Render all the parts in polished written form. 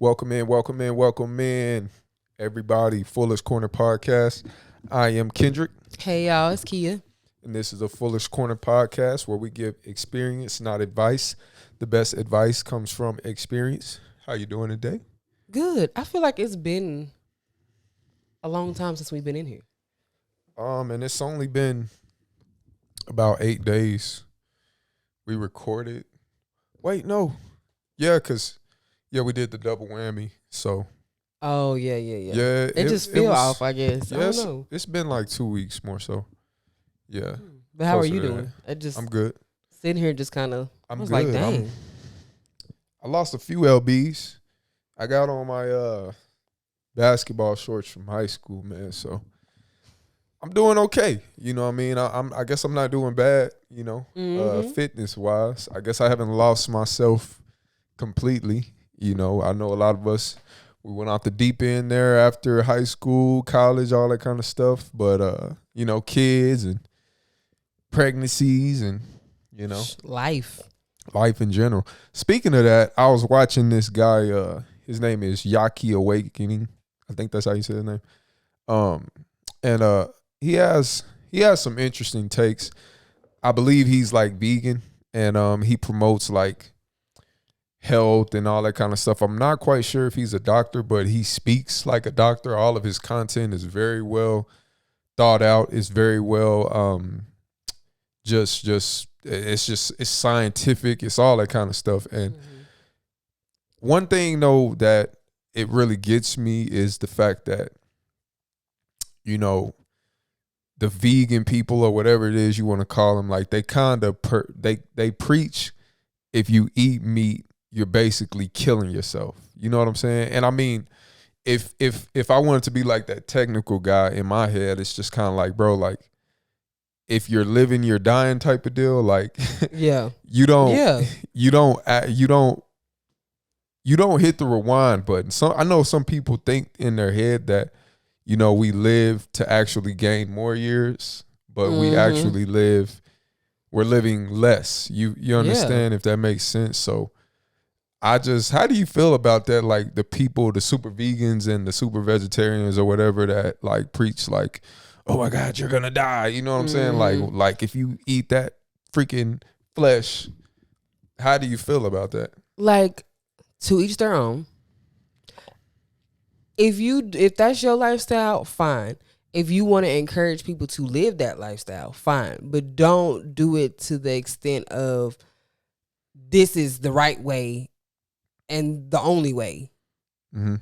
Welcome in, everybody. Fullest Corner Podcast. I am Kendrick, Hey y'all, it's Kia. and this is the Fullest Corner Podcast where we give experience, not advice. The best advice comes from experience. How you doing today? Good. I feel like it's been a long time since we've been in here. And it's only been about 8 days. We recorded. Wait, no. Yeah, we did the double whammy. So Oh yeah. yeah, It just feel was- off, I guess. I Yes, don't know. it's been like 2 weeks more so. Yeah, But how are closer you to doing? I just I'm good. sitting here just kind of. I I'm was good. like, dang. I lost a few lbs. I got on my basketball shorts from high school, man. So I'm doing okay. You know what I mean? I guess I'm not doing bad. Fitness wise. I guess I haven't lost myself completely. I know a lot of us. We went out the deep end there after high school, college, all that kind of stuff. But kids and pregnancies and Life. life in general. Speaking of that, I was watching this guy. His name is Yaki Awakening. I think that's how you say his name. And he has some interesting takes. I believe he's like vegan, and he promotes like health and all that kind of stuff. I'm not quite sure if he's a doctor, but he speaks like a doctor. All of his content is very well thought out. It's very well it's scientific. It's all that kind of stuff. And one thing though that it really gets me is the fact that the vegan people or whatever it is you want to call them, like they kind of they preach if you eat meat you're basically killing yourself. You know what I'm saying? And I mean, if I wanted to be like that technical guy in my head, it's just kind of like, bro, like if you're living, you're dying type of deal. Like, Yeah. you don't hit the rewind button. I know some people think in their head that we live to actually gain more years, but we actually we're living less. You understand if that makes sense? So how do you feel about that? Like the people, the super vegans and the super vegetarians or whatever that like preach like, oh my God, you're gonna die. You know what I'm saying? Like if you eat that freaking flesh, how do you feel about that? Like, to each their own. If that's your lifestyle, fine. If you want to encourage people to live that lifestyle, fine. But don't do it to the extent of this is the right way and the only way.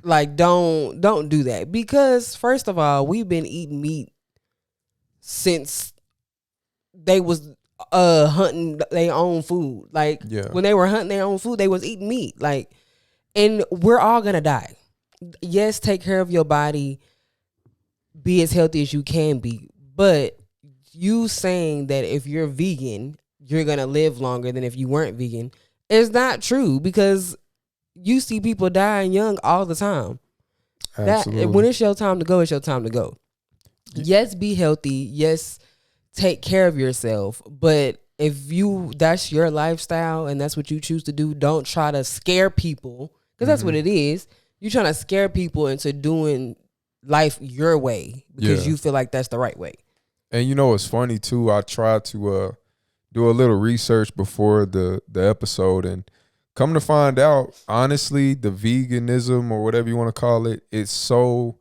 Like, don't do that. Because first of all, we've been eating meat since they was hunting their own food. Like, when they were hunting their own food, they was eating meat. Like, and we're all gonna die. Yes, take care of your body, be as healthy as you can be. But you saying that if you're vegan, you're gonna live longer than if you weren't vegan is not true, because you see people dying young all the time. Absolutely. When it's your time to go, it's your time to go. Yes, be healthy. Yes, take care of yourself. But if that's your lifestyle and that's what you choose to do, don't try to scare people, because that's what it is. You're trying to scare people into doing life your way because you feel like that's the right way. And it's funny too. I tried to do a little research before the episode, and come to find out, honestly, the veganism or whatever you want to call it, it's so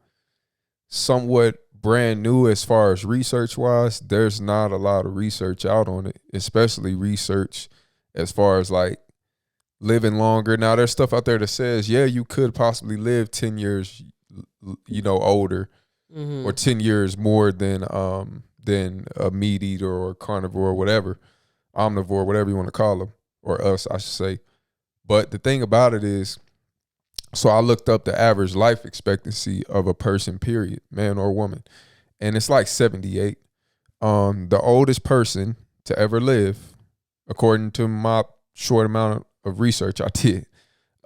somewhat brand new as far as research wise. There's not a lot of research out on it, especially research as far as like living longer. Now there's stuff out there that says, yeah, you could possibly live 10 years, older, or 10 years more than a meat eater or carnivore or whatever, omnivore, whatever you want to call them, or us, I should say. But the thing about it is, so I looked up the average life expectancy of a person, period, man or woman, and it's like 78. The oldest person to ever live, according to my short amount of research I did,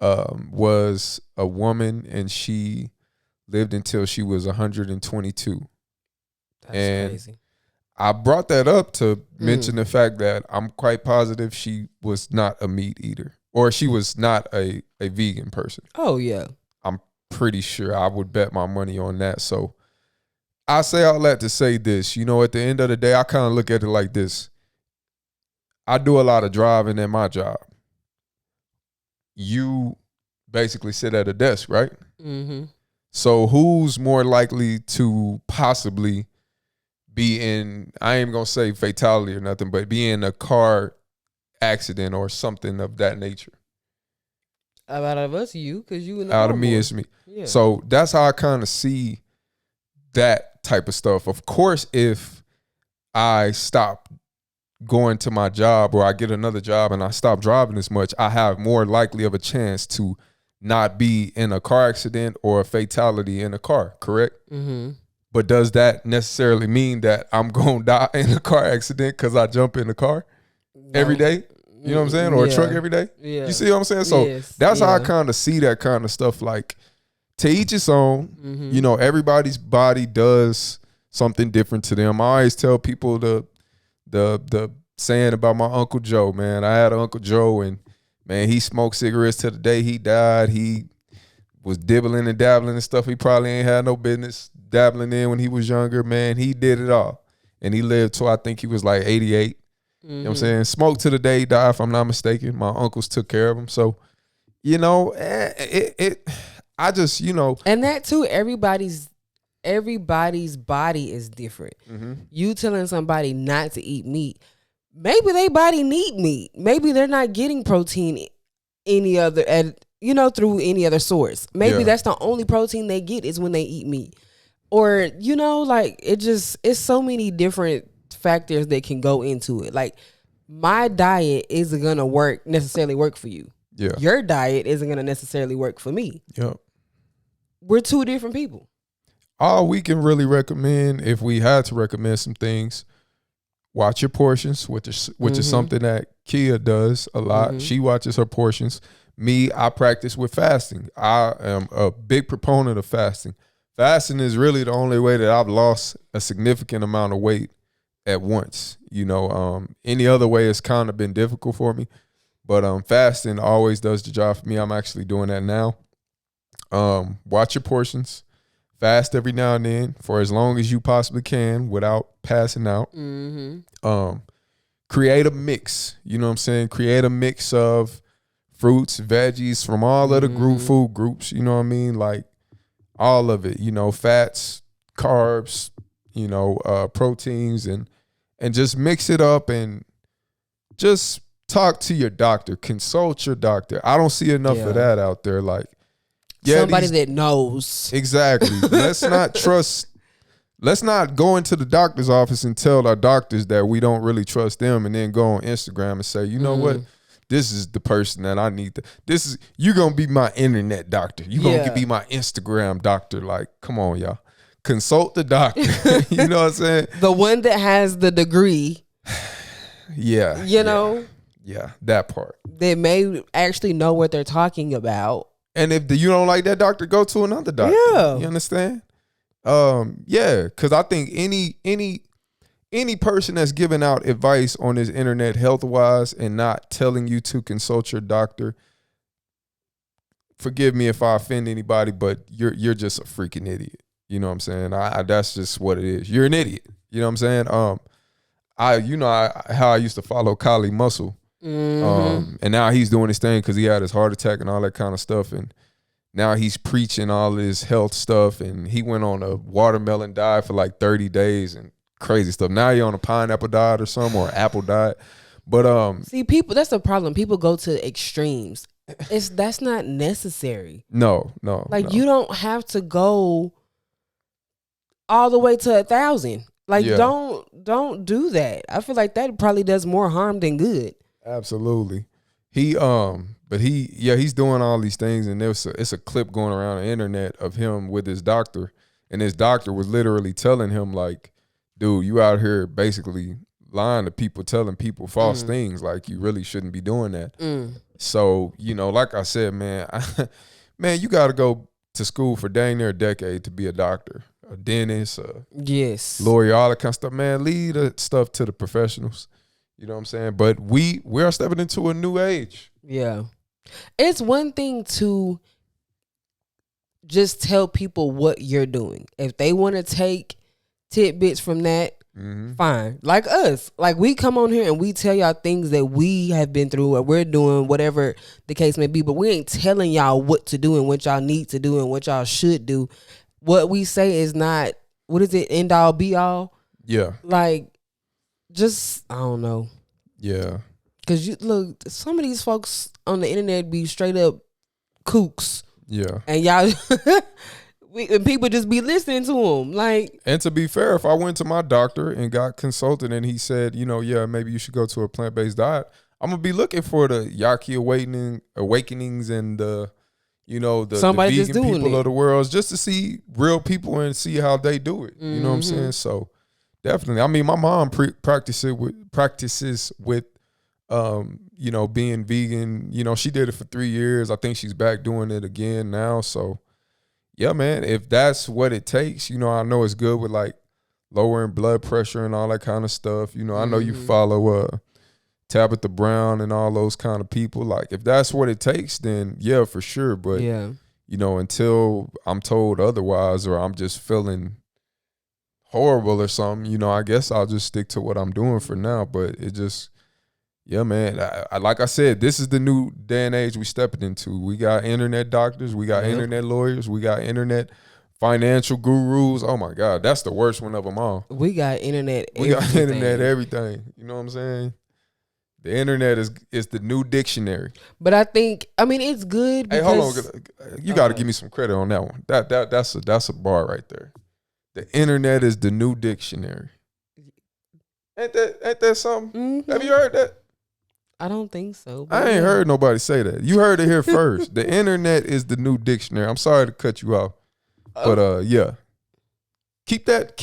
was a woman, and she lived until she was 122. That's crazy. I brought that up to mention the fact that I'm quite positive she was not a meat eater, or she was not a vegan person. Oh yeah. I'm pretty sure I would bet my money on that. So I say all that to say this. You know, at the end of the day, I kind of look at it like this. I do a lot of driving in my job. You basically sit at a desk, right? Mm-hmm. So who's more likely to possibly be in, I ain't gonna say fatality or nothing, but be in a car accident or something of that nature? Out of us, you, because you in the Out car of me, more. it's me. Yeah. So that's how I kind of see that type of stuff. Of course, if I stop going to my job or I get another job and I stop driving as much, I have more likely of a chance to not be in a car accident or a fatality in a car, correct? Mm-hmm. But does that necessarily mean that I'm going to die in a car accident because I jump in the car every day? You know what I'm saying? Or a truck every day? Yeah. You see what I'm saying? So Yes. that's how I Yeah. kind of see that kind of stuff. Like, to each its own. Mm-hmm. You know, everybody's body does something different to them. I always tell people the saying about my Uncle Joe, man. I had an Uncle Joe, and man, he smoked cigarettes till the day he died. He was dibbling and dabbling and stuff he probably ain't had no business dabbling in when he was younger. Man, he did it all. And he lived till I think he was like 88. Mm-hmm. You know what I'm saying? Smoked to the day he died, if I'm not mistaken. My uncles took care of him. So, you know, I just, you know. And that too, everybody's body is different. Mm-hmm. You telling somebody not to eat meat, maybe their body need meat. Maybe they're not getting protein any other through any other source. Maybe that's the only protein they get is when they eat meat. Or, like it's so many different factors that can go into it. Like, my diet isn't gonna necessarily work for you. Yeah. Your diet isn't gonna necessarily work for me. Yep. We're two different people. All we can really recommend, if we had to recommend some things, watch your portions, which is something that Kia does a lot. Mm-hmm. She watches her portions. Me, I practice with fasting. I am a big proponent of fasting. Fasting is really the only way that I've lost a significant amount of weight at once. Any other way has kind of been difficult for me. But fasting always does the job for me. I'm actually doing that now. Watch your portions. Fast every now and then for as long as you possibly can without passing out. Mm-hmm. Create a mix. You know what I'm saying? Create a mix of fruits, veggies from all of the food groups. You know what I mean? Like, all of it. Fats, carbs, proteins, and just mix it up and just talk to your doctor. Consult your doctor. I don't see enough of that out there. Like, somebody that knows. Exactly. Let's not go into the doctor's office and tell our doctors that we don't really trust them and then go on Instagram and say, you know what? This is the person that I need. You're going to be my internet doctor. You're going to be my Instagram doctor. Like, come on, y'all. Consult the doctor. You know what I'm saying? The one that has the degree. Yeah. Yeah, that part. That may actually know what they're talking about. And if you don't like that doctor, go to another doctor. Yeah. You understand? Yeah, because I think any person that's giving out advice on this internet health-wise and not telling you to consult your doctor, forgive me if I offend anybody, but you're just a freaking idiot. You know what I'm saying? That's just what it is. You're an idiot. You know what I'm saying? How I used to follow Kali Muscle. And now he's doing his thing because he had his heart attack and all that kind of stuff, and now he's preaching all his health stuff, and he went on a watermelon diet for like 30 days and crazy stuff. Now you're on a pineapple diet or something, or apple diet. But see, people, that's the problem. People go to extremes. That's not necessary. No. You don't have to go all the way to 1,000. Like, don't do that. I feel like that probably does more harm than good. Absolutely. He's doing all these things, and it's a clip going around the internet of him with his doctor, and his doctor was literally telling him, like, dude, you out here basically lying to people, telling people false things. Like, you really shouldn't be doing that. So, like I said, man, you got to go to school for dang near a decade to be a doctor, a dentist, lawyer, all that kind of stuff. Man, leave that stuff to the professionals. You know what I'm saying? But we are stepping into a new age. Yeah. It's one thing to just tell people what you're doing. If they want to take tidbits from that, fine. Like us. Like we come on here and we tell y'all things that we have been through or we're doing, whatever the case may be. But we ain't telling y'all what to do and what y'all need to do and what y'all should do. What we say is not, what is it, end all be all? Yeah. Like, just, I don't know. Yeah. Because you look, some of these folks on the internet be straight up kooks. Yeah. And y'all, and people just be listening to them. Like, and to be fair, if I went to my doctor and got consulted and he said, yeah, maybe you should go to a plant-based diet, I'm going to be looking for the Yaki awakenings and the vegan people of the world, just to see real people and see how they do it. You know what I'm saying? So definitely. I mean, my mom practices with being vegan. She did it for 3 years. I think she's back doing it again now. So yeah, man, if that's what it takes, I know it's good with like lowering blood pressure and all that kind of stuff. I know you follow Tabitha Brown and all those kind of people. Like if that's what it takes, then yeah, for sure. But until I'm told otherwise or I'm just feeling horrible or something, I guess I'll just stick to what I'm doing for now. But it just, yeah, man, I like I said, this is the new day and age we stepping into. We got internet doctors, we got internet lawyers, we got internet financial gurus. Oh my God, that's the worst one of them all. We got internet everything. You know what I'm saying? The internet is the new dictionary. But I think, it's good because... Hey, hold on. You got to give me some credit on that one. That's a bar right there. The internet is the new dictionary. Ain't that something? Have you heard that? I don't think so. I ain't heard nobody say that. You heard it here first. The internet is the new dictionary. I'm sorry to cut you off, but yeah, let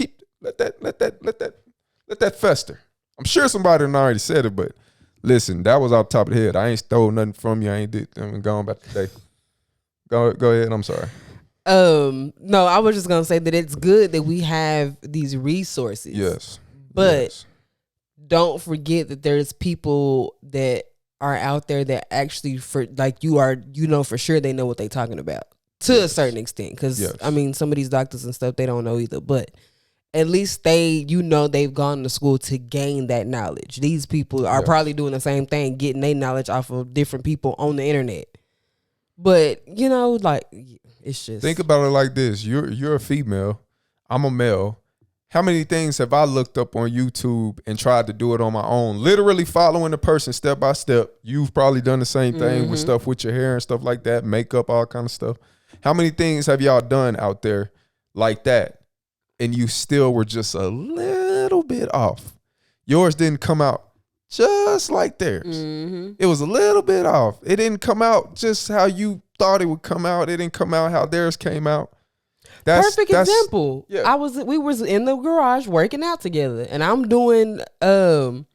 that fester. I'm sure somebody already said it, but listen, that was off the top of the head. I ain't stole nothing from you. I'm going back today. Go ahead. I'm sorry. No, I was just gonna say that it's good that we have these resources. Yes, but don't forget that there's people that are out there that actually for sure they know what they're talking about to a certain extent. Because some of these doctors and stuff, they don't know either. But at least they've gone to school to gain that knowledge. These people are probably doing the same thing, getting their knowledge off of different people on the internet. But it's just, think about it like this: you're a female, I'm a male. How many things have I looked up on YouTube and tried to do it on my own? Literally following the person step by step. You've probably done the same thing with stuff with your hair and stuff like that, makeup, all kind of stuff. How many things have y'all done out there like that? And you still were just a little bit off. Yours didn't come out just like theirs. It was a little bit off. It didn't come out just how you thought it would come out. It didn't come out how theirs came out. Perfect example. Yeah. We was in the garage working out together, and I'm doing sumo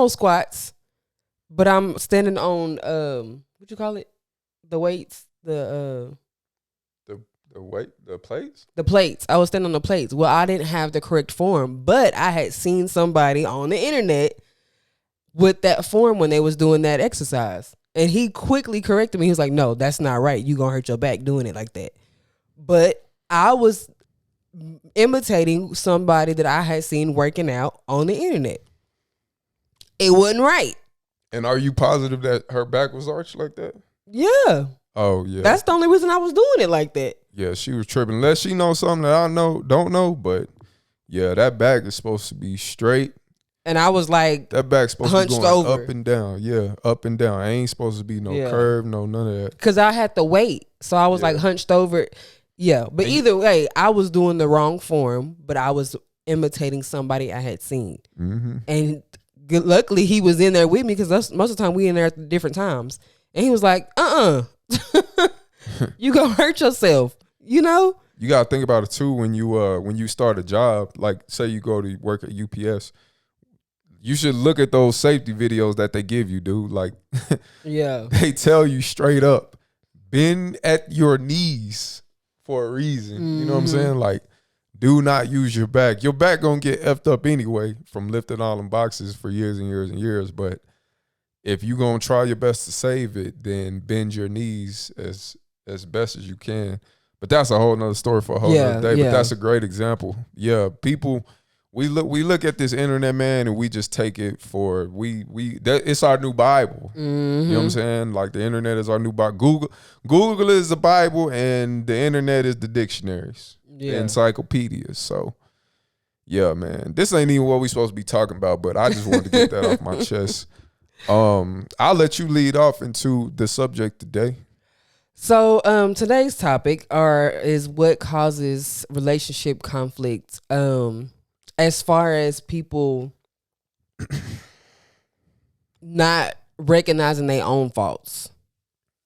squats, but I'm standing on what you call it? The weights, the plates? The plates. I was standing on the plates. Well, I didn't have the correct form, but I had seen somebody on the internet with that form when they was doing that exercise. And he quickly corrected me. He was like, no, that's not right. You gonna hurt your back doing it like that. But I was imitating somebody that I had seen working out on the internet. It wasn't right. And are you positive that her back was arched like that? Yeah. Oh, yeah. That's the only reason I was doing it like that. Yeah, she was tripping. Unless she knows something that I don't know. But yeah, that back is supposed to be straight. And I was like, that back's supposed to be going over. Up and down. Yeah, up and down. I ain't supposed to be no curve, no none of that. Because I had to wait. So I was like hunched over. Yeah, but either way, I was doing the wrong form, but I was imitating somebody I had seen. And luckily, he was in there with me because most of the time we in there at different times. And he was like, you gonna hurt yourself, You gotta think about it too when you start a job. Like, say you go to work at UPS, you should look at those safety videos that they give you, dude. Like, they tell you straight up, bend at your knees for a reason. You know what I'm saying? Like, do not use your back. Your back gonna get effed up anyway from lifting all them boxes for years and years and years. But if you gonna try your best to save it, then bend your knees as as best as you can. But that's a whole nother story for a whole nother day. But that's a great example. Yeah, people, we look at this internet, man, and we just take it for it's our new Bible. You know what I'm saying? Like the internet is our new Bible. Google is the Bible, and the internet is the dictionaries, the encyclopedias. So yeah, man, this ain't even what we supposed to be talking about, but I just wanted to get that off my chest. I'll let you lead off into the subject today. So today's topic is what causes relationship conflict. As far as people not recognizing their own faults,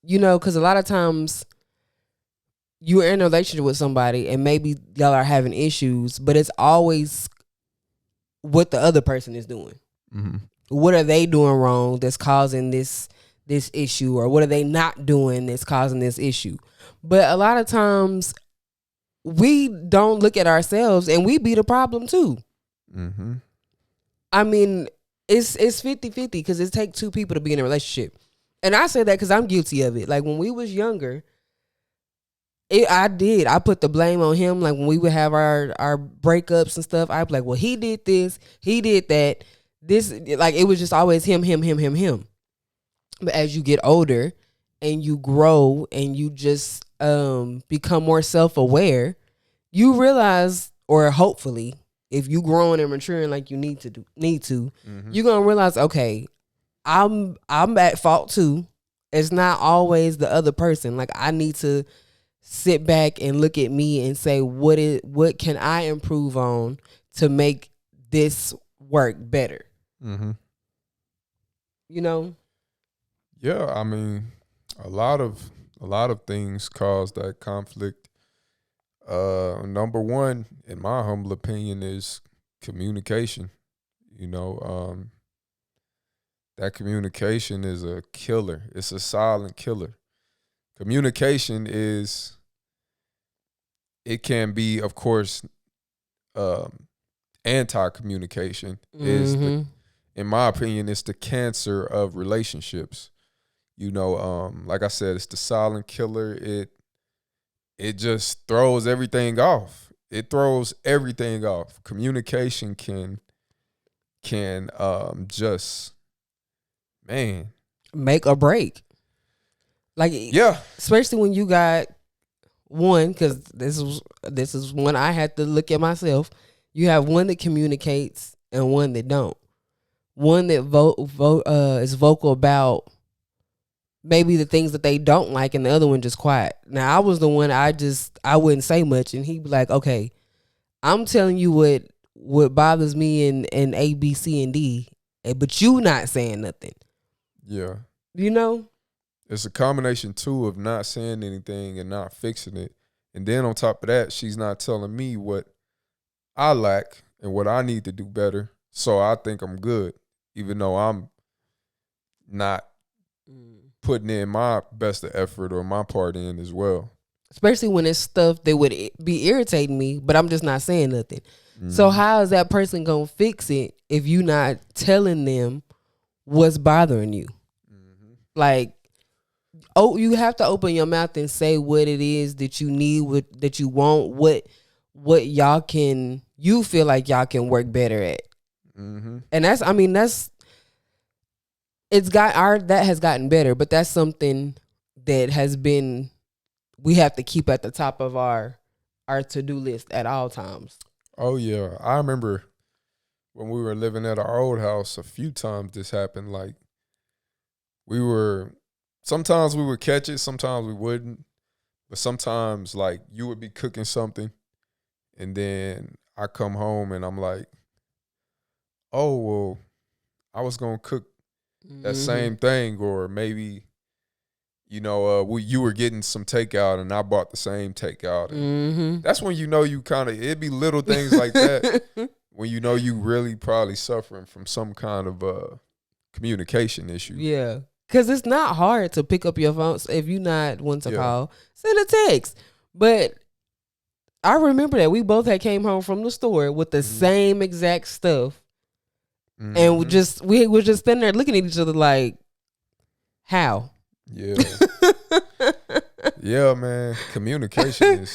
because a lot of times you're in a relationship with somebody and maybe y'all are having issues, but it's always what the other person is doing. Mm-hmm. What are they doing wrong that's causing this issue, or what are they not doing that's causing this issue? But a lot of times we don't look at ourselves and we be the problem too. Mm-hmm. I mean, it's 50-50 because it takes two people to be in a relationship. And I say that because I'm guilty of it. Like when we was younger, I put the blame on him. Like when we would have our breakups and stuff, I'd be like, well, he did this, he did that. This, like, it was just always him. But as you get older and you grow and you just become more self-aware, you realize, or hopefully, if you growing and maturing like you need to, you're gonna realize, okay, I'm at fault too. It's not always the other person. Like I need to sit back and look at me and say, what can I improve on to make this work better? Mm-hmm. Yeah, I mean, a lot of things cause that conflict. Number one, in my humble opinion, is communication. That communication is a killer. It's a silent killer. Communication it can be, of course, anti-communication is in my opinion, it's the cancer of relationships. Like I said, it's the silent killer. It just throws everything off. It throws everything off. Communication can just, man, make or break. Like, yeah, especially when you got one, because this is one I had to look at myself. You have one that communicates and one that don't. One that is vocal about maybe the things that they don't like, and the other one just quiet. Now, I was the one I wouldn't say much, and he'd be like, okay, I'm telling you what bothers me in A, B, C, and D, but you not saying nothing. Yeah. It's a combination, too, of not saying anything and not fixing it. And then on top of that, she's not telling me what I lack and what I need to do better. So I think I'm good, even though I'm not putting in my best effort or my part in as well. Especially when it's stuff that would be irritating me, but I'm just not saying nothing. Mm-hmm. So how is that person going to fix it if you're not telling them what's bothering you? Mm-hmm. Like, you have to open your mouth and say what it is that you need, that you want, what you feel like y'all can work better at. Mm-hmm. And that has gotten better, but that's something that we have to keep at the top of our to-do list at all times. Oh yeah. I remember when we were living at our old house, a few times this happened. Like sometimes we would catch it, sometimes we wouldn't. But sometimes, like, you would be cooking something, and then I come home and I'm like, oh, well, I was going to cook that same thing. Or maybe, you were getting some takeout and I bought the same takeout. And that's when you kind of, it'd be little things like that when you really probably suffering from some kind of communication issue. Yeah. Because it's not hard to pick up your phone. If you're not one to call, send a text. But I remember that we both had came home from the store with the same exact stuff. Mm-hmm. And we were just standing there looking at each other like, how? Yeah. Yeah, man. Communication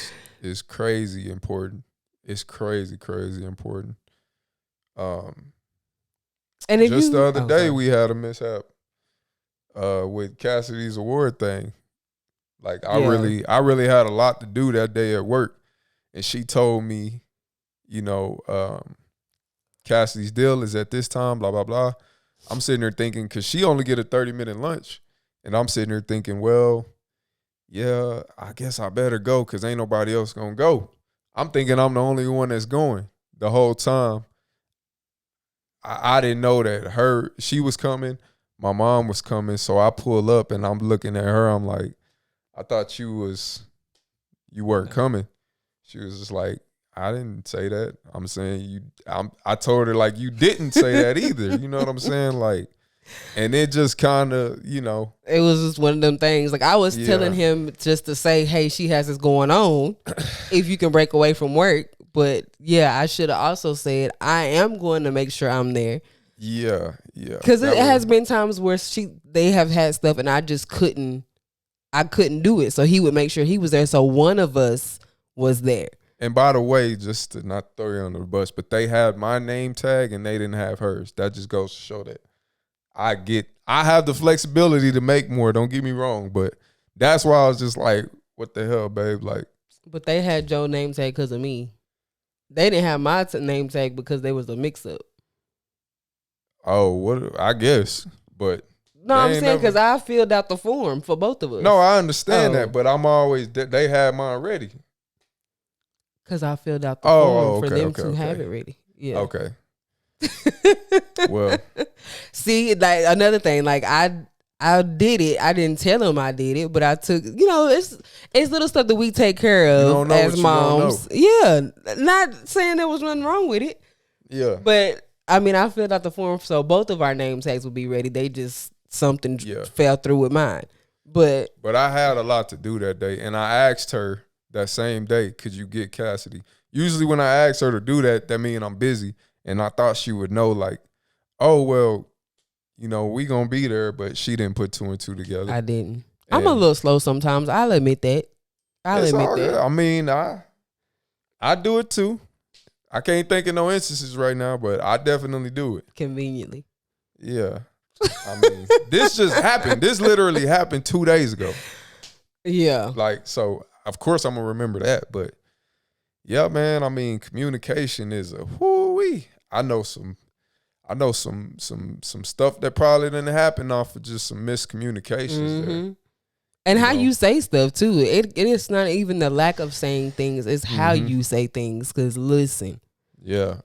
is crazy important. It's crazy important. Um, And if just the you, other oh, day sorry. we had a mishap with Cassidy's award thing. Like Yeah. I really had a lot to do that day at work, and she told me, you know, Cassidy's deal is at this time, blah blah blah. I'm sitting there thinking, cause she only get a 30-minute lunch, and I'm sitting there thinking, well, yeah, I guess I better go, cause ain't nobody else gonna go. I'm thinking I'm the only one that's going the whole time. I didn't know that she was coming, my mom was coming, so I pull up and I'm looking at her. I'm like, I thought you weren't coming. She was just like, I didn't say that. I'm saying I told her like you didn't say that either. You know what I'm saying? Like, and it just kind of, It was just one of them things. Like I was telling yeah, him just to say, hey, she has this going on. If you can break away from work. But yeah, I should have also said I am going to make sure I'm there. yeah. Because it has been times where they have had stuff and I just couldn't do it. So he would make sure he was there. So one of us was there. And by the way, just to not throw you under the bus, but they had my name tag and they didn't have hers. That just goes to show that I have the flexibility to make more. Don't get me wrong, but that's why I was just like, what the hell, babe? Like, but they had Joe's name tag because of me. They didn't have my name tag because there was a mix up. oh, what? I guess, but no, I'm saying because I filled out the form for both of us. No, I understand that, but I'm always they had mine ready. Because I filled out the form for them to have it ready. Yeah. Okay. Well, see, like another thing, like I did it. I didn't tell him I did it, but I took. It's little stuff that we take care of as moms. Yeah, not saying there was nothing wrong with it. Yeah, but I mean, I filled out the form so both of our name tags would be ready. They just something fell through with mine. But I had a lot to do that day, and I asked her that same day, could you get Cassidy? Usually when I ask her to do that, that means I'm busy. And I thought she would know, like, oh, well, we going to be there, but she didn't put two and two together. I didn't. And I'm a little slow sometimes. I'll admit that. I mean, I do it too. I can't think of no instances right now, but I definitely do it. Conveniently. Yeah. I mean, this just happened. This literally happened 2 days ago. Yeah. Like, so of course I'm gonna remember that. But yeah, man, I mean, communication is a whoo-wee. I know some stuff that probably didn't happen off of just some miscommunications there. And how you say stuff too. It is not even the lack of saying things, it's how you say things. Cause listen. Yeah.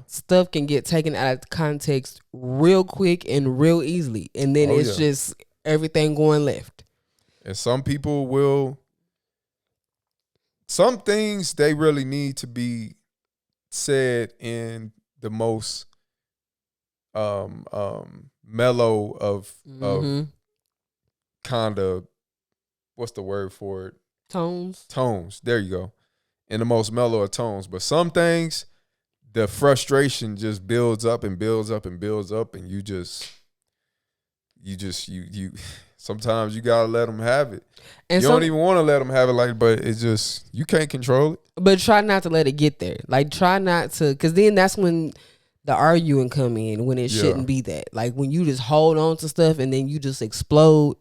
Stuff can get taken out of context real quick and real easily. And then it's just everything going left. And some things they really need to be said in the most mellow of kind of, what's the word for it? Tones. There you go. In the most mellow of tones. But some things, the frustration just builds up and builds up and builds up, and you sometimes you gotta let them have it. And you don't even want to let them have it, but it's just, you can't control it. But try not to let it get there. Like, try not to, because then that's when the arguing come in, when it shouldn't be that. Like, when you just hold on to stuff and then you just explode.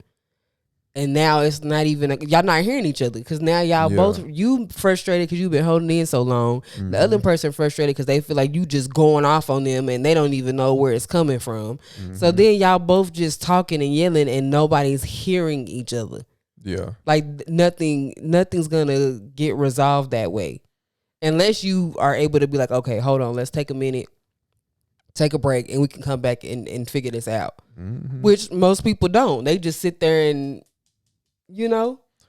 And now it's not even, y'all not hearing each other. Because now y'all both, you frustrated because you've been holding in so long. The other person frustrated because they feel like you just going off on them and they don't even know where it's coming from. So then y'all both just talking and yelling and nobody's hearing each other. Yeah. Like nothing's going to get resolved that way. Unless you are able to be like, okay, hold on, let's take a minute, take a break, and we can come back and figure this out. Which most people don't. They just sit there and,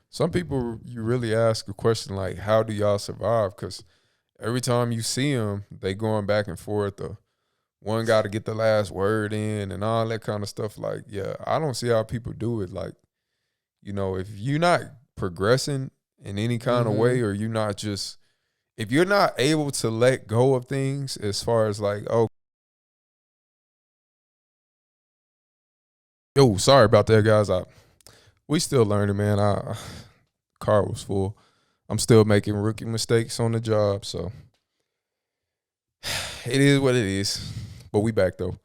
Some people, you really ask a question like, how do y'all survive? Because every time you see them, they going back and forth. One got to get the last word in and all that kind of stuff. Like, yeah, I don't see how people do it. Like, if you're not progressing in any kind of way, or you're not just, if you're not able to let go of things as far as like, sorry about that, guys. We still learning, man. car was full. I'm still making rookie mistakes on the job, so it is what it is. But we back though.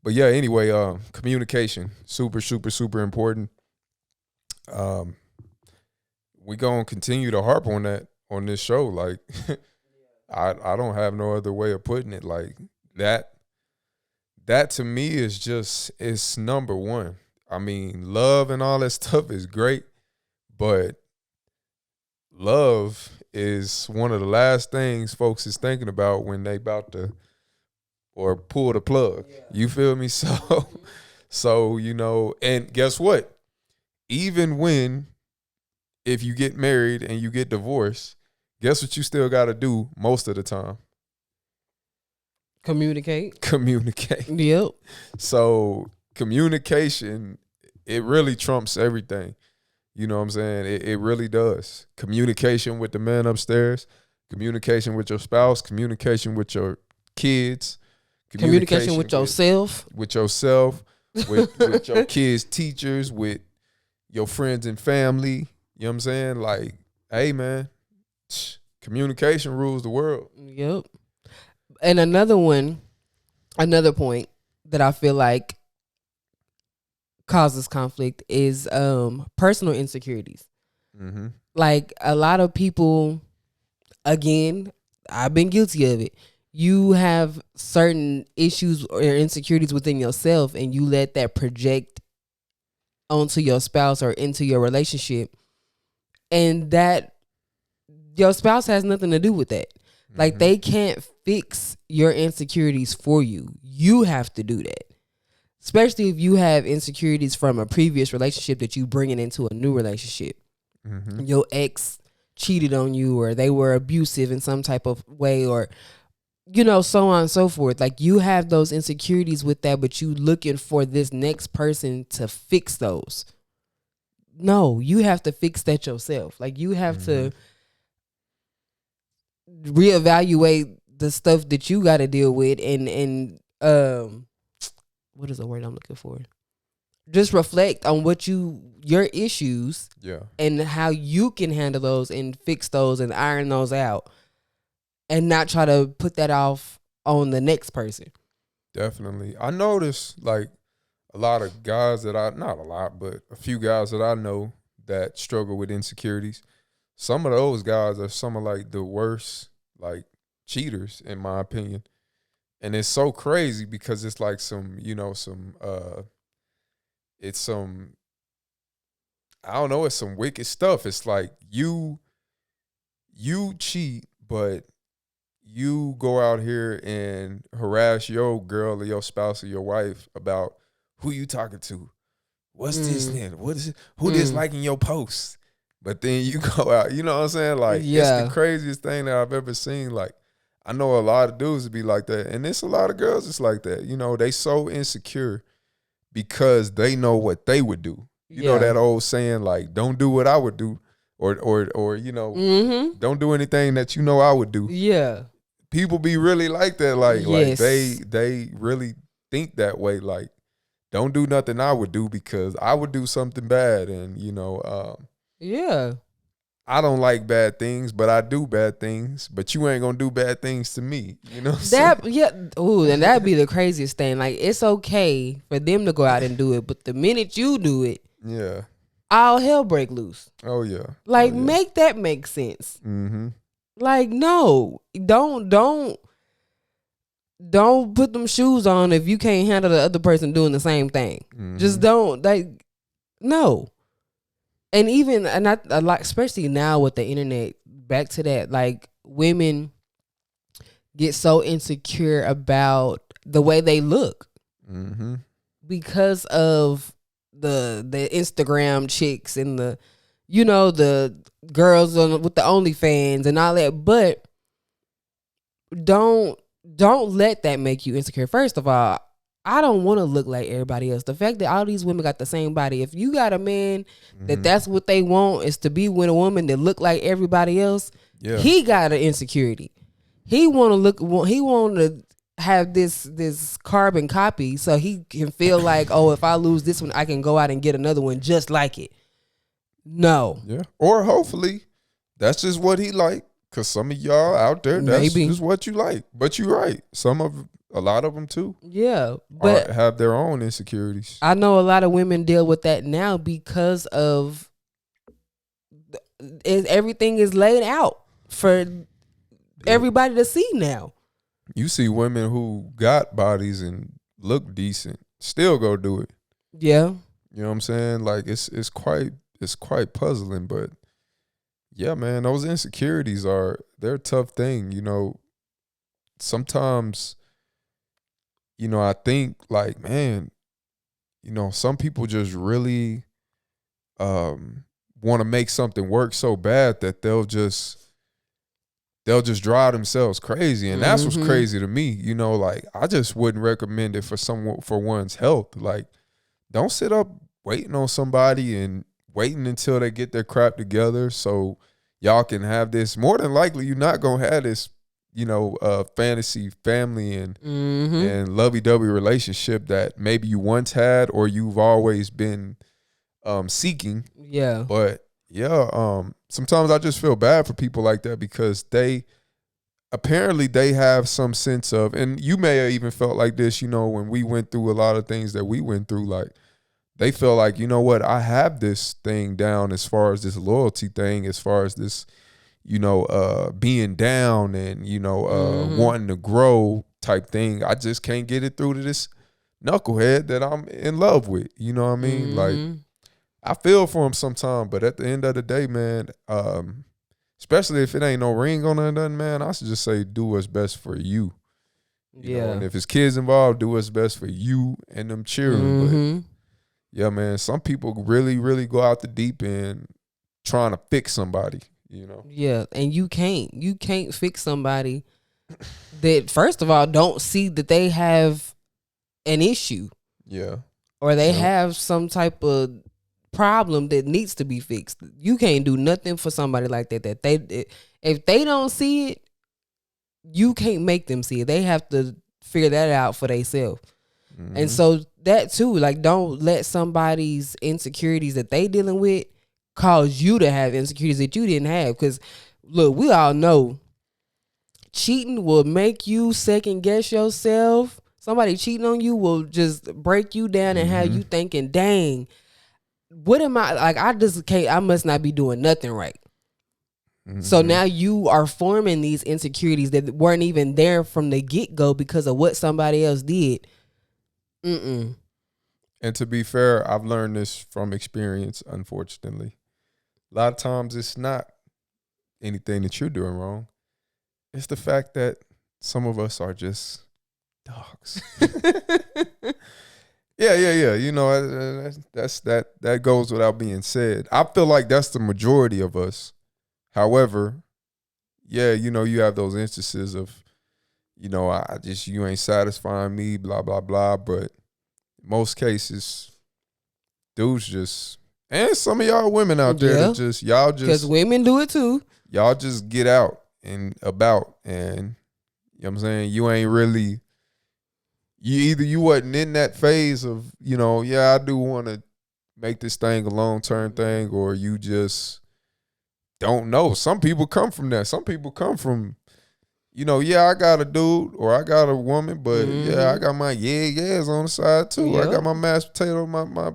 But yeah, anyway, communication, super, super, super important. We gonna continue to harp on that on this show. Like, I don't have no other way of putting it. Like that to me is just it's number one. I mean, love and all that stuff is great, but love is one of the last things folks is thinking about when they about to or pull the plug. Yeah. You feel me? So, you know, and guess what? Even when if you get married and you get divorced, guess what you still got to do most of the time? Communicate. Yep. So communication, it really trumps everything. You know what I'm saying? It really does. Communication with the man upstairs, communication with your spouse, communication with your kids, communication with yourself. With yourself, with your kids' teachers, with your friends and family. You know what I'm saying? Like, hey, man, communication rules the world. Yep. And another point that I feel like causes conflict is personal insecurities. Mm-hmm. Like a lot of people, again, I've been guilty of it. You have certain issues or insecurities within yourself and you let that project onto your spouse or into your relationship. And that your spouse has nothing to do with that. Mm-hmm. Like they can't fix your insecurities for you. You have to do that. Especially if you have insecurities from a previous relationship that you bringing into a new relationship. Mm-hmm. Your ex cheated on you or they were abusive in some type of way or, you know, so on and so forth. Like you have those insecurities with that, but you looking for this next person to fix those. No, you have to fix that yourself. Like you have to reevaluate the stuff that you got to deal with and what is the word I'm looking for? Just reflect on your issues, and how you can handle those and fix those and iron those out, and not try to put that off on the next person. Definitely, I noticed like a lot of guys that not a lot, but a few guys that I know that struggle with insecurities. Some of those guys are some of like the worst like cheaters in my opinion. And it's so crazy because it's like it's some wicked stuff. It's like you cheat, but you go out here and harass your girl or your spouse or your wife about who you talking to. What's this then? What is it? Who this liking your post? But then you go out, you know what I'm saying? Like, it's the craziest thing that I've ever seen. Like, I know a lot of dudes would be like that. And there's a lot of girls that's like that. You know, they so insecure because they know what they would do. You know that old saying, like, don't do what I would do. Or you know, don't do anything that you know I would do. Yeah. People be really like that. Like they really think that way. Like, don't do nothing I would do because I would do something bad. And, you know, I don't like bad things, but I do bad things. But you ain't gonna do bad things to me. You know what I'm saying? Ooh, and that'd be the craziest thing. Like, it's okay for them to go out and do it, but the minute you do it, all hell break loose. Oh yeah. Like, make that make sense. Mm-hmm. Like, no, don't put them shoes on if you can't handle the other person doing the same thing. Mm-hmm. Just don't. Like, no. And even, and I like, especially now with the internet, back to that, like, women get so insecure about the way they look because of the Instagram chicks and the, you know, the girls with the OnlyFans and all that. But don't let that make you insecure. First of all, I don't want to look like everybody else. The fact that all these women got the same body, if you got a man that's what they want is to be with a woman that look like everybody else, he got an insecurity. He want to have this carbon copy so he can feel like, oh, if I lose this one, I can go out and get another one just like it. No. Yeah. Or hopefully that's just what he like. Cause some of y'all out there, that's Maybe. just what you like. But you're right. A lot of them too, Yeah. But have their own insecurities. I know a lot of women deal with that now because of everything is laid out for everybody to see now. You see women who got bodies and look decent still go do it. Yeah. You know what I'm saying? Like it's quite puzzling, but yeah, man, those insecurities they're a tough thing. You know, sometimes, you know, I think like, man, you know, some people just really want to make something work so bad that they'll just drive themselves crazy. And that's what's crazy to me. You know, like I just wouldn't recommend it for one's health. Like, don't sit up waiting on somebody and waiting until they get their crap together so y'all can have this. More than likely, you're not gonna have this, you know, fantasy family and lovey-dovey relationship that maybe you once had or you've always been seeking. Yeah. But yeah, sometimes I just feel bad for people like that because they have some sense of, and you may have even felt like this, you know, when we went through a lot of things that we went through, like they feel like, you know what, I have this thing down as far as this loyalty thing, as far as this, you know, being down and, you know, wanting to grow type thing. I just can't get it through to this knucklehead that I'm in love with. You know what I mean? Like, I feel for him sometimes, but at the end of the day, man, especially if it ain't no ring on it or nothing, man, I should just say do what's best for you. You know, and if it's kids involved, do what's best for you and them children. But yeah, man, some people really, really go out the deep end trying to fix somebody, you know? Yeah, and you can't fix somebody that, first of all, don't see that they have an issue. Yeah. Or they have some type of problem that needs to be fixed. You can't do nothing for somebody like that. If they don't see it, you can't make them see it. They have to figure that out for themselves. And so that too, like, don't let somebody's insecurities that they dealing with cause you to have insecurities that you didn't have. Because look, we all know cheating will make you second guess yourself. Somebody cheating on you will just break you down and have you thinking, dang, what am I, like, I must not be doing nothing right. So now you are forming these insecurities that weren't even there from the get-go because of what somebody else did. And to be fair, I've learned this from experience, unfortunately. A lot of times it's not anything that you're doing wrong. It's the fact that some of us are just dogs. Yeah. You know, that goes without being said. I feel like that's the majority of us. However, yeah, you know, you have those instances of, you know, you ain't satisfying me, blah, blah, blah. But most cases, dudes just, and some of y'all women out there that y'all just, because women do it too. Y'all just get out and about, and you know what I'm saying? You ain't really, you wasn't in that phase of, you know, yeah, I do want to make this thing a long-term thing, or you just don't know. Some people come from that. Some people come from, you know, yeah, I got a dude or I got a woman, but yeah, I got my yeahs on the side too. I got my mashed potato, my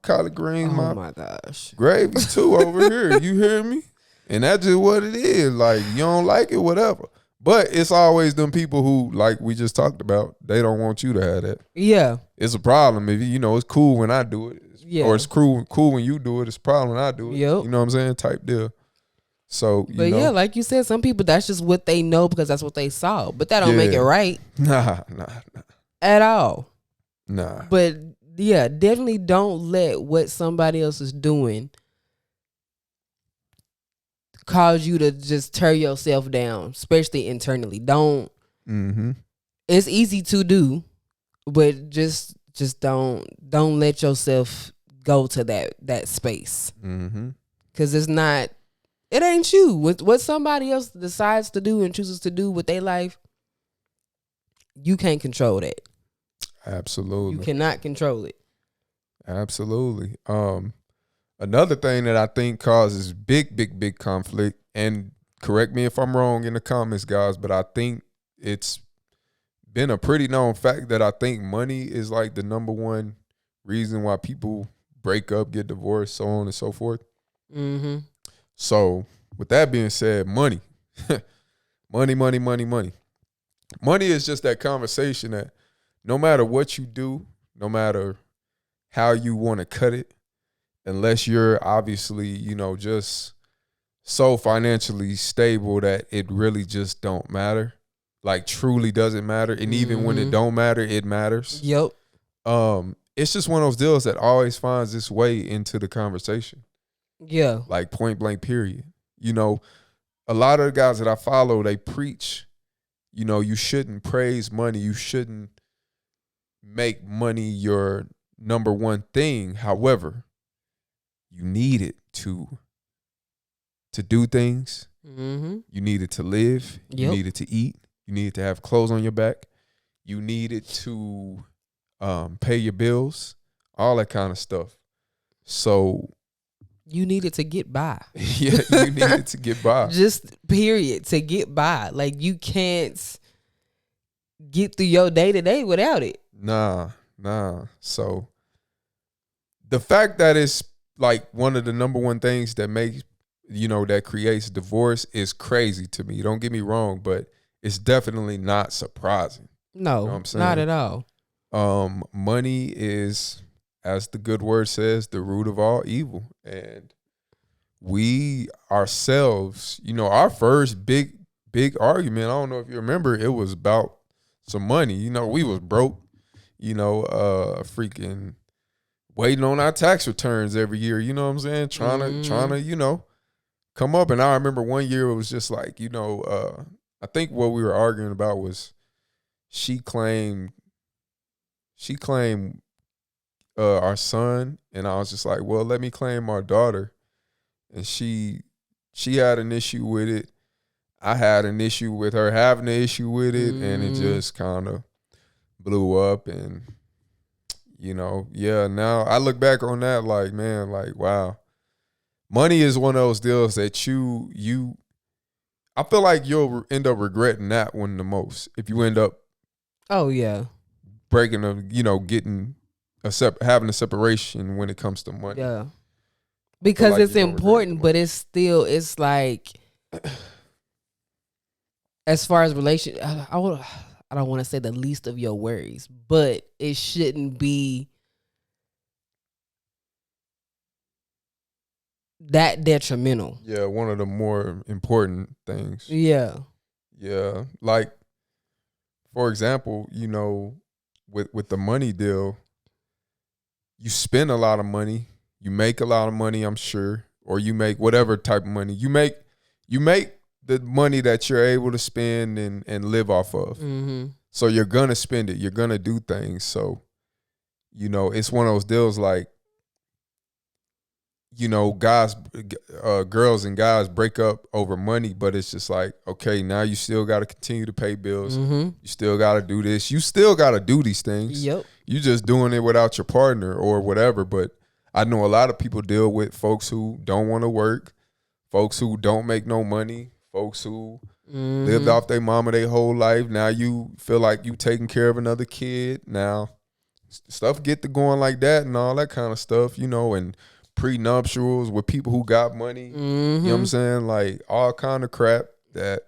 collard greens, my gosh, gravy too over here. You hear me? And that's just what it is. Like, you don't like it, whatever. But it's always them people who, like we just talked about, they don't want you to have that. Yeah. It's a problem. If you know, it's cool when I do it. Or it's cool when you do it. It's a problem when I do it. Yep. You know what I'm saying? Type deal. So, but yeah, like you said, some people, that's just what they know because that's what they saw. But that don't make it right. Nah. At all. Nah. But yeah, definitely don't let what somebody else is doing cause you to just tear yourself down, especially internally. Don't. It's easy to do, but just don't let yourself go to that space. Because it's not. It ain't you. What somebody else decides to do and chooses to do with their life, you can't control that. Absolutely. You cannot control it. Absolutely. Another thing that I think causes big conflict, and correct me if I'm wrong in the comments, guys, but I think it's been a pretty known fact that I think money is like the number one reason why people break up, get divorced, so on and so forth. Mm-hmm. So with that being said, money, money. Money is just that conversation that no matter what you do, no matter how you want to cut it, unless you're obviously, just so financially stable that it really just don't matter. Like truly doesn't matter. And even when it don't matter, it matters. Yep. It's just one of those deals that always finds its way into the conversation. Yeah. Like point blank, period. A lot of the guys that I follow, they preach, you shouldn't praise money. You shouldn't make money your number one thing. However, you need it to do things. Mm-hmm. You need it to live. Yep. You need it to eat. You need it to have clothes on your back. You need it to pay your bills, all that kind of stuff. So you need it to get by. Yeah, you need it to get by. Just period, to get by. Like you can't get through your day to day without it. Nah. So the fact that it's like one of the number one things that makes, that creates divorce is crazy to me. Don't get me wrong, but it's definitely not surprising. No, what I'm saying? not at all. Money is, as the good word says, the root of all evil. And we ourselves, our first big argument, I don't know if you remember, it was about some money. We was broke, freaking waiting on our tax returns every year, you know what I'm saying? Trying to, come up. And I remember one year it was just like, I think what we were arguing about was she claimed our son, and I was just like, well, let me claim our daughter. And she had an issue with it. I had an issue with her having an issue with it, and it just kind of blew up. And now I look back on that like, man, like, wow. Money is one of those deals that I feel like you'll end up regretting that one the most if you end up breaking getting having a separation when it comes to money. Yeah. Because like it's important, but it's like as far as relation, I don't want to say the least of your worries, but it shouldn't be that detrimental. Yeah, one of the more important things. Yeah. Yeah. Like, for example, with the money deal, you spend a lot of money, you make a lot of money, I'm sure, or you make whatever type of money. You make the money that you're able to spend and live off of. Mm-hmm. So you're going to spend it. You're going to do things. So, it's one of those deals like, guys, girls and guys break up over money, but it's just like, okay, now you still got to continue to pay bills. Mm-hmm. You still got to do this. You still got to do these things. Yep. You just doing it without your partner or whatever. But I know a lot of people deal with folks who don't want to work, folks who don't make no money, folks who lived off their mama their whole life. Now you feel like you taking care of another kid. Now stuff get to going like that and all that kind of stuff, and prenuptials with people who got money. You know what I'm saying? Like all kind of crap that,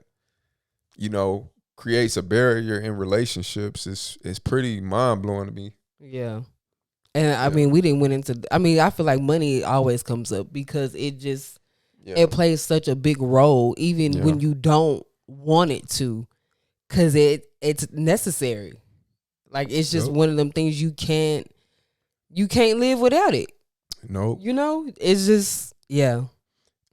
creates a barrier in relationships is pretty mind blowing to me. Yeah. And I mean, we didn't went into, I feel like money always comes up because it just, it plays such a big role, even when you don't want it to, because it's necessary. Like, it's just one of them things you can't live without it. Nope. It's just, yeah.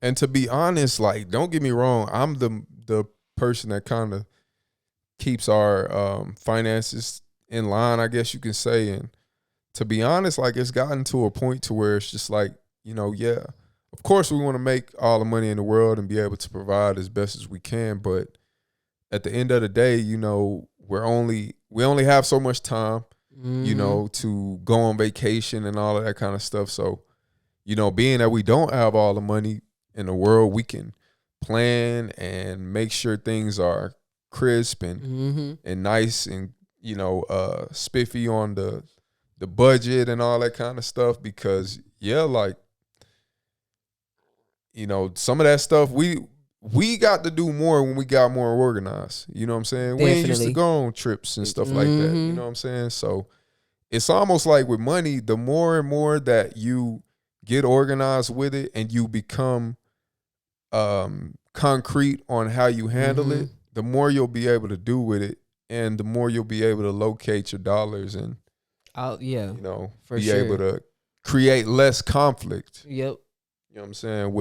And to be honest, like, don't get me wrong, I'm the person that kind of keeps our finances in line, I guess you can say. And to be honest, like, it's gotten to a point to where it's just like, of course we want to make all the money in the world and be able to provide as best as we can, but at the end of the day, we only have so much time, to go on vacation and all of that kind of stuff. So, being that we don't have all the money in the world, we can plan and make sure things are crisp and nice and spiffy on the budget and all that kind of stuff, because like some of that stuff we got to do more when we got more organized. You know what I'm saying? We ain't used to go on trips and stuff like that. You know what I'm saying? So it's almost like with money, the more and more that you get organized with it and you become concrete on how you handle it, the more you'll be able to do with it, and the more you'll be able to locate your dollars and be able to create less conflict. Yep. You know what I'm saying?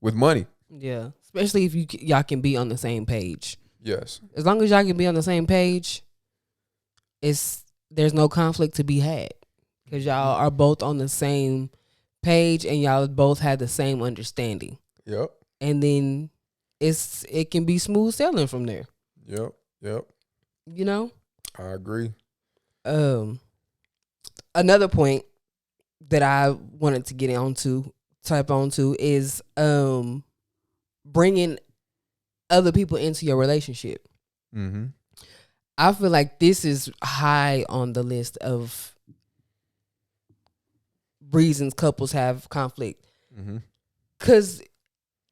With money. Yeah. Especially if y'all can be on the same page. Yes. As long as y'all can be on the same page, there's no conflict to be had, because y'all are both on the same page and y'all both have the same understanding. Yep. And then it can be smooth sailing from there. Yep. You know? I agree. Another point that I wanted to type onto is bringing other people into your relationship. Mm-hmm. I feel like this is high on the list of reasons couples have conflict. Because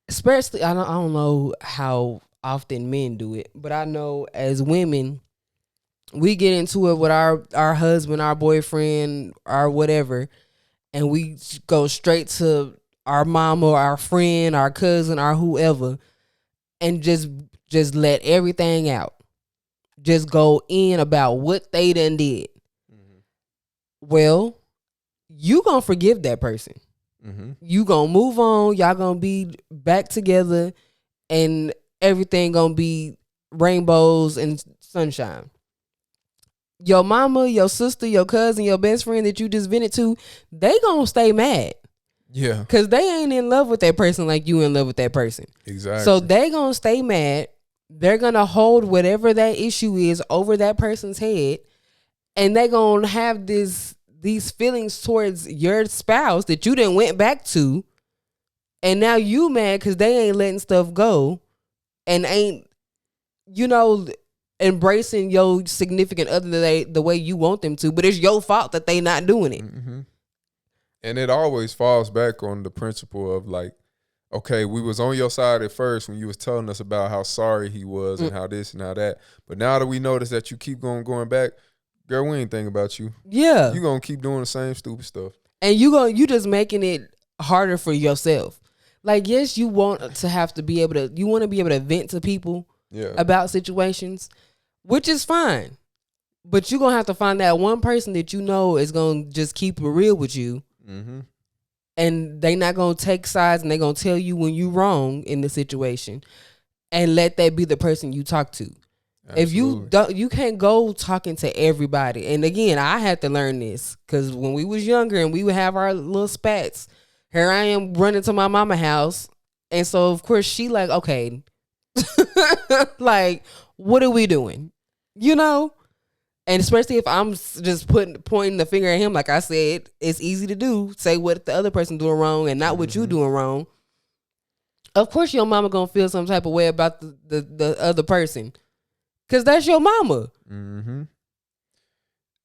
especially, I don't know how often men do it, but I know as women, we get into it with our husband, our boyfriend, our whatever, and we go straight to our mom or our friend, our cousin, or whoever, and just let everything out. Just go in about what they done did. Well, you gonna forgive that person. You gonna move on. Y'all gonna be back together, and everything gonna be rainbows and sunshine. Your mama, your sister, your cousin, your best friend that you just vented to, they gonna stay mad. Yeah. Because they ain't in love with that person like you in love with that person. Exactly. So they gonna stay mad. They're gonna hold whatever that issue is over that person's head, and they gonna have these feelings towards your spouse that you done went back to, and now you mad because they ain't letting stuff go and ain't embracing your significant other the way you want them to, but it's your fault that they not doing it. And it always falls back on the principle of like, okay, we was on your side at first when you was telling us about how sorry he was and how this and how that, but now that we notice that you keep going back, girl, we ain't thinking about you. Yeah. You gonna keep doing the same stupid stuff. And you just making it harder for yourself. Like, yes, you want to be able to vent to people about situations, which is fine. But you're going to have to find that one person that you know is going to just keep it real with you. And they not going to take sides, and they going to tell you when you wrong in the situation, and let that be the person you talk to. Absolutely. If you don't, you can't go talking to everybody. And again, I had to learn this because when we was younger and we would have our little spats, here I am running to my mama house. And so of course she like, okay, like, what are we doing? And especially if I'm just pointing the finger at him, like I said, it's easy to do. Say what the other person doing wrong and not what you doing wrong. Of course your mama gonna feel some type of way about the other person. Because that's your mama.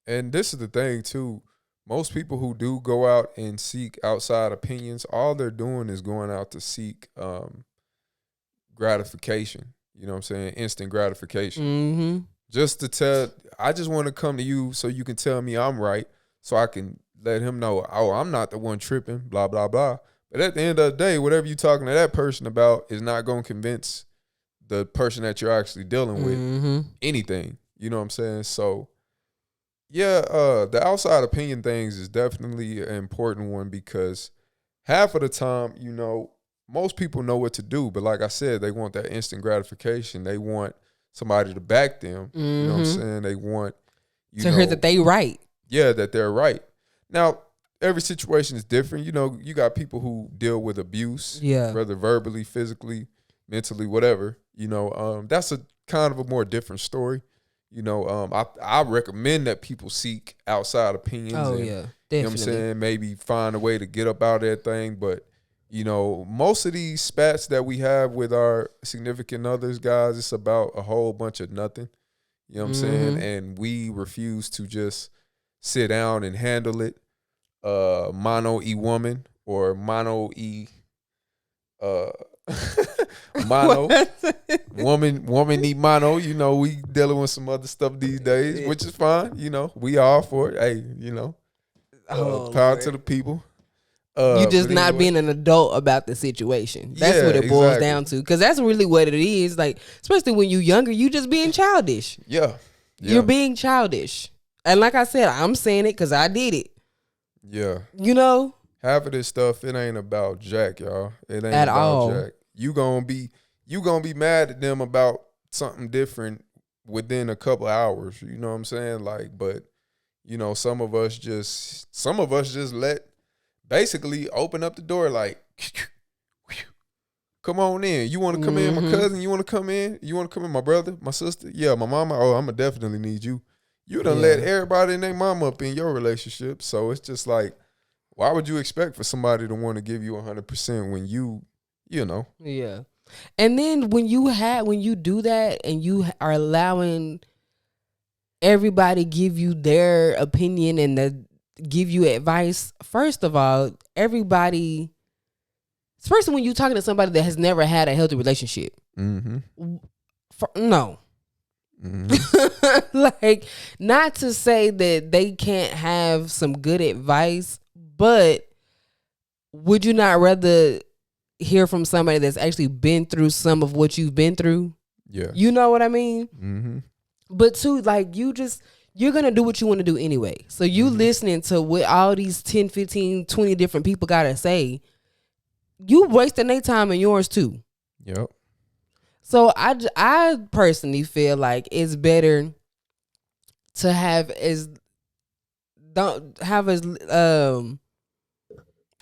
And this is the thing, too. Most people who do go out and seek outside opinions, all they're doing is going out to seek gratification. You know what I'm saying? Instant gratification. Just to tell, I just want to come to you so you can tell me I'm right, so I can let him know, oh, I'm not the one tripping, blah, blah, blah. But at the end of the day, whatever you're talking to that person about is not going to convince the person that you're actually dealing with anything. You know what I'm saying? So, yeah, the outside opinion things is definitely an important one because half of the time, most people know what to do. But like I said, they want that instant gratification. They want somebody to back them. You know what I'm saying? They want to hear that they right. Yeah, that they're right. Now, every situation is different. You got people who deal with abuse, whether verbally, physically, mentally, whatever. That's a kind of a more different story. You know, I recommend that people seek outside opinions. Oh, and, yeah, you know what I'm definitely. saying? Maybe find a way to get up out of that thing. But, you know, most of these spats that we have with our significant others, guys, it's about a whole bunch of nothing. You know what I'm saying? And we refuse to just sit down and handle it. Mono e woman or mono e uh mono woman e mono. You know, we dealing with some other stuff these days, which is fine. You know, we all for it. Hey, you know, power to the people. You just But not anyway. being an adult about the situation. That's Yeah, what it boils exactly. down to. Because that's really what it is. Like, especially when you're younger, you just being childish. Yeah. You're being childish. And like I said, I'm saying it because I did it. Yeah. You know? Half of this stuff, it ain't about Jack, y'all. It ain't At about all. Jack. You gonna be mad at them about something different within a couple hours. You know what I'm saying? Like, but you know, some of us just let basically open up the door like, come on in. You want to come in, my cousin? You want to come in? You want to come in, my brother, my sister? Yeah, my mama. Oh, I'ma definitely need you. You done let everybody and their mama up in your relationship. So it's just like, why would you expect for somebody to want to give you 100% when you know? Yeah. And then when you do that and you are allowing everybody give you their opinion and give you advice, first of all, especially when you're talking to somebody that has never had a healthy relationship. No. Like, not to say that they can't have some good advice, but would you not rather hear from somebody that's actually been through some of what you've been through? Yeah. You know what I mean? But too, like, you're going to do what you want to do anyway. So you listening to what all these 10, 15, 20 different people got to say, you wasting their time and yours too. Yep. So I personally feel like it's better to have as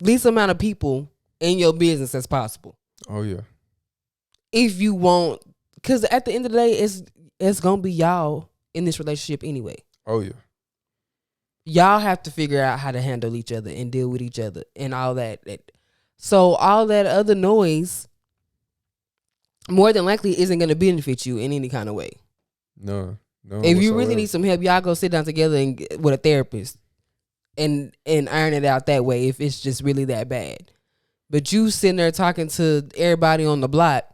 least amount of people in your business as possible. Oh yeah. If you want, because at the end of the day, it's gonna be y'all in this relationship anyway. Oh yeah. Y'all have to figure out how to handle each other and deal with each other and all that. So all that other noise more than likely isn't going to benefit you in any kind of way. No. If you really need some help, y'all go sit down together and with a therapist and iron it out that way if it's just really that bad. But you sitting there talking to everybody on the block,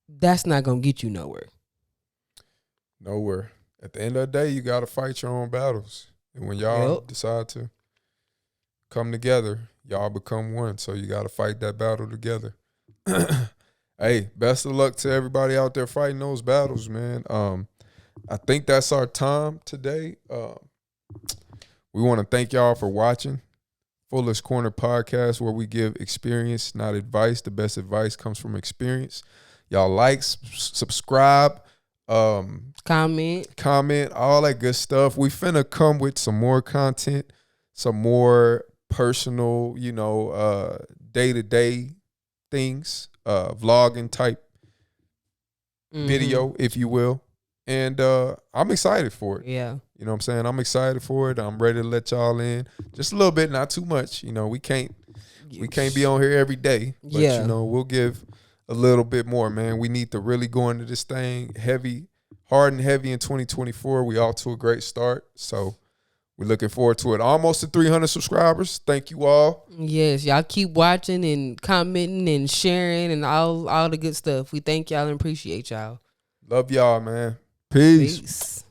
that's not going to get you nowhere. Nowhere. At the end of the day, you got to fight your own battles. And when y'all decide to come together, y'all become one. So you got to fight that battle together. Hey, best of luck to everybody out there fighting those battles, man. I think that's our time today. We want to thank y'all for watching Fullest Corner Podcast, where we give experience, not advice. The best advice comes from experience. Y'all like, subscribe, comment, all that good stuff. We finna come with some more content, some more personal, day-to-day things, vlogging type video, if you will. And I'm excited for it. Yeah. You know what I'm saying? I'm excited for it. I'm ready to let y'all in. Just a little bit, not too much. You know, we can't be on here every day. But, we'll give a little bit more, man. We need to really go into this thing hard and heavy in 2024. We off to a great start. So we're looking forward to it. Almost to 300 subscribers. Thank you all. Yes, y'all keep watching and commenting and sharing and all the good stuff. We thank y'all and appreciate y'all. Love y'all, man. Peace.